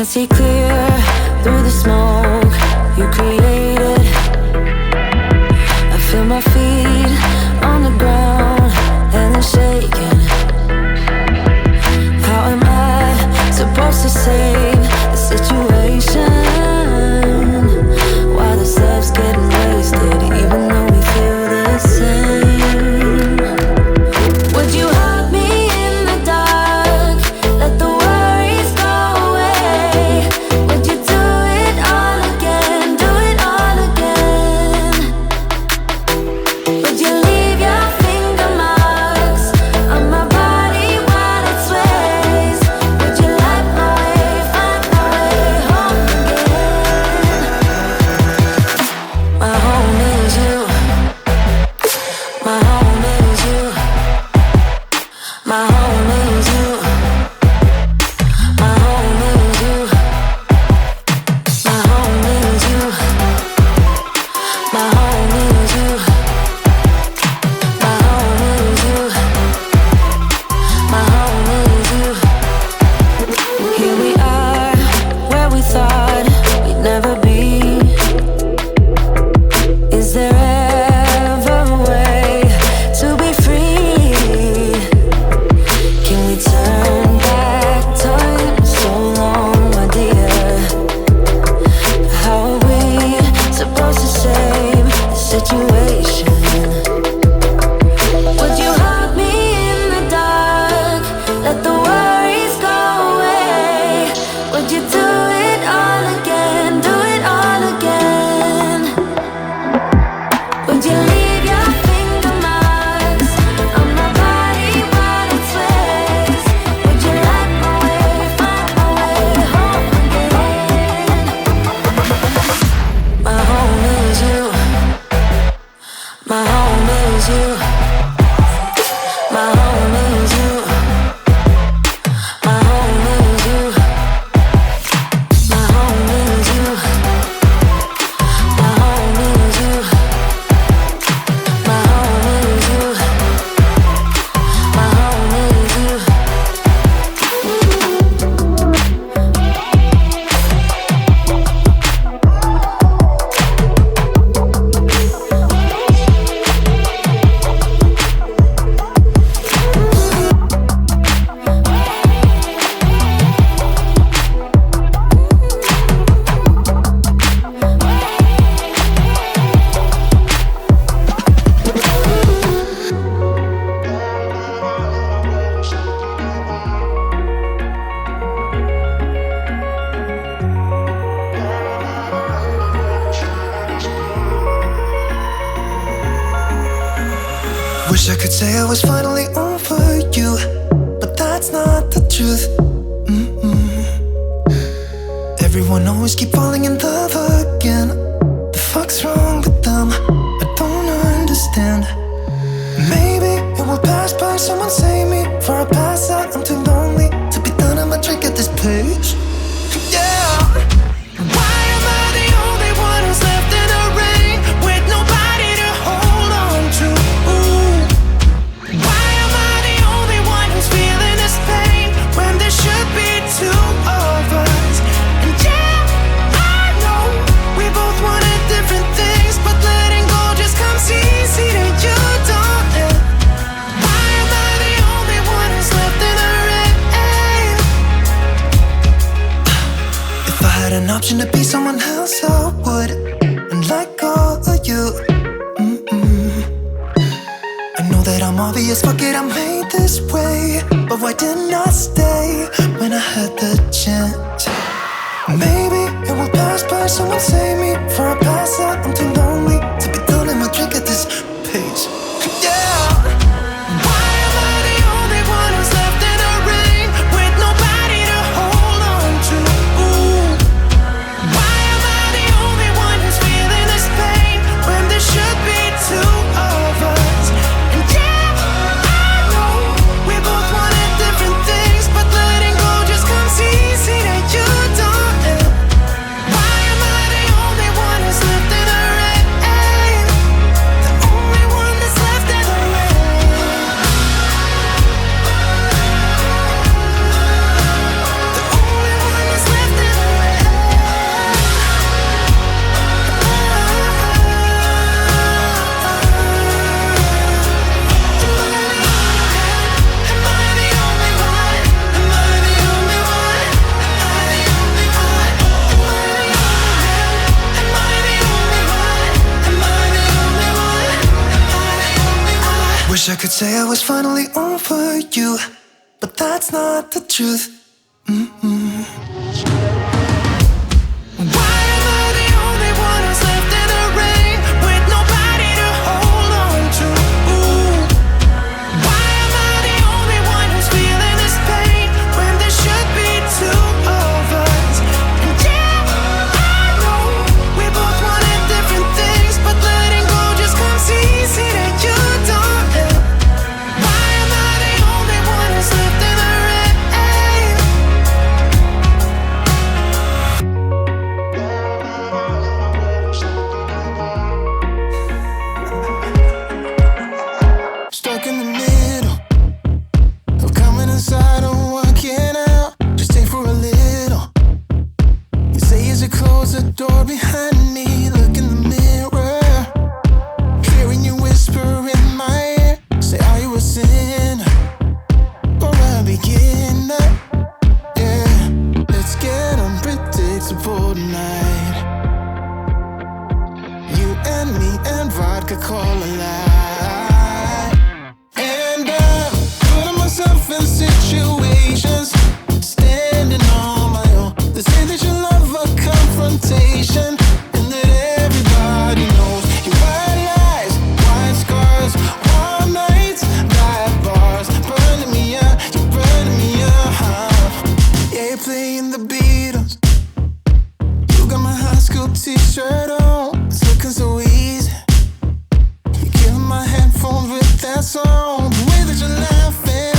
see clear through the smoke you created. I feel my feet on the ground and they're shaking. How am I supposed to save the situation? Why the steps getting wasted even though we feel the same? Would you hug me in the dark? Let the worries go away. Would you do it all again? Do it all again? Would you leave your finger marks on my body while it sways? Would you light my way, find my way home again? My home is you. My home is you. My home is you. My home is you. My home is you. My home is you. My home is you. My home is you. Here we are, where we thought we'd never be. Is there ever a way to be free? Can we turn back time so long, my dear? How are we supposed to save the situation? Would you hug me in the dark? Let the worries go away. Would you do it all again? Do it all again? Would you leave your finger marks on my body while it sways? Would you light my way, find my way home again? My home is you. My home is you. My home is you. My home is you. My home is you. My home is you. My home is you. My home is you. Wish I could say I was finally over you, but that's not the truth. Everyone always keep falling in love again. The fuck's wrong with them? I don't understand. Maybe it will pass by, someone save me. Before I pass out, I'm too lonely to be done. I'ma drink at this place. Yeah. Why am I the only one who's left in the rain with nobody to hold on to? Why am I the only one who's feeling this pain when there should be two of us? And yeah, I know we both wanted different things, but letting go just comes easy to you, don't it? Why am I the only one who's left in the rain? If I had an option to be someone else, I would, and let go of you. I know that I'm obvious, fuck it, I'm made this way. But why didn't I stay when I had the chance? Maybe it will pass by, someone save me. Before I pass out, I'm too lonely to be done. I'ma drink at this pace. Yeah. Why am I the only one who's left in the rain with nobody to hold on to? Why am I the only one who's feeling this pain when there should be two of us? And yeah, I know we both wanted different things, but letting go just comes easy to you, don't it? Why am I the only one who's left in the rain? wish I could say I was finally over you, but that's not the truth. Why am I the only one who's left in the rain with nobody to hold on to? Why am I the only one who's feeling this pain when there should be two of us? And yeah, I know we both wanted different things, but letting go just comes easy to you, don't it? Why am I the only one who's left in the rain? Stuck in the middle of coming inside or walking out. Just stay for a little. You say as you close the door behind me, look in the mirror, hearing you whisper in my ear. Say, are you a sinner or a beginner? Yeah, let's get unpredictable tonight. You and me and vodka cola. And I'm putting myself in situations, standing on my own. They say that you love a confrontation, and that everybody knows your white lies, white scars, warm nights, black bars, burning me up, you're burning me up. Yeah, you're playing the Beatles. You got my high school t-shirt on, it's looking so easy. You give my headphones with that song, the way that you're laughing,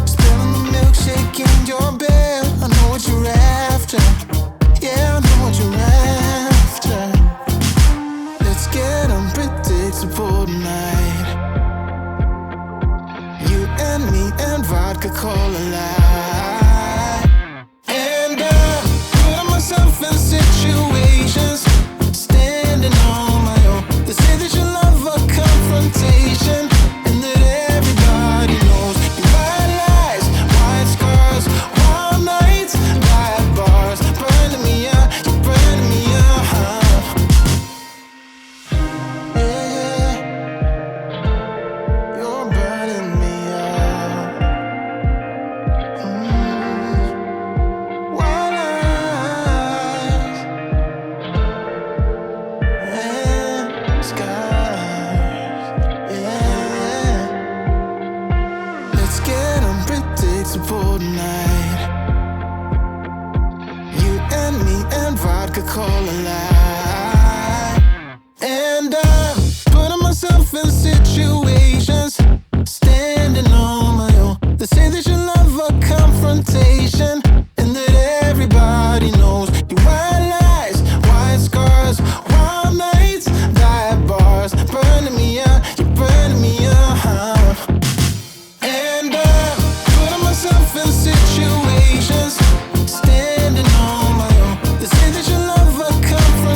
spilling the milkshake in your bed. I know what you're after, yeah, I know what you're after. Let's get unpredictable tonight. You and me and vodka cola light. And I'm putting myself in situations, standing on my own. They say that you love a confrontation, and that everybody knows your white lies, white scars, warm nights, black bars, burning me up, you're burning me up. Yeah, you're burning me up. White lies and scars. Yeah. Let's get unpredictable tonight. You and me and vodka cola light. And I'm putting myself in situations, standing on my own. They say that you love a confrontation, and that everybody knows your white lies, white scars, warm nights, black bars, burning me up, you're burning me up. And I'm putting myself in situations, standing on my own. They say that you love a confrontation,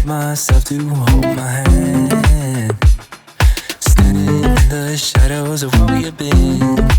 myself to hold my hand. Standing in the shadows of what we have been.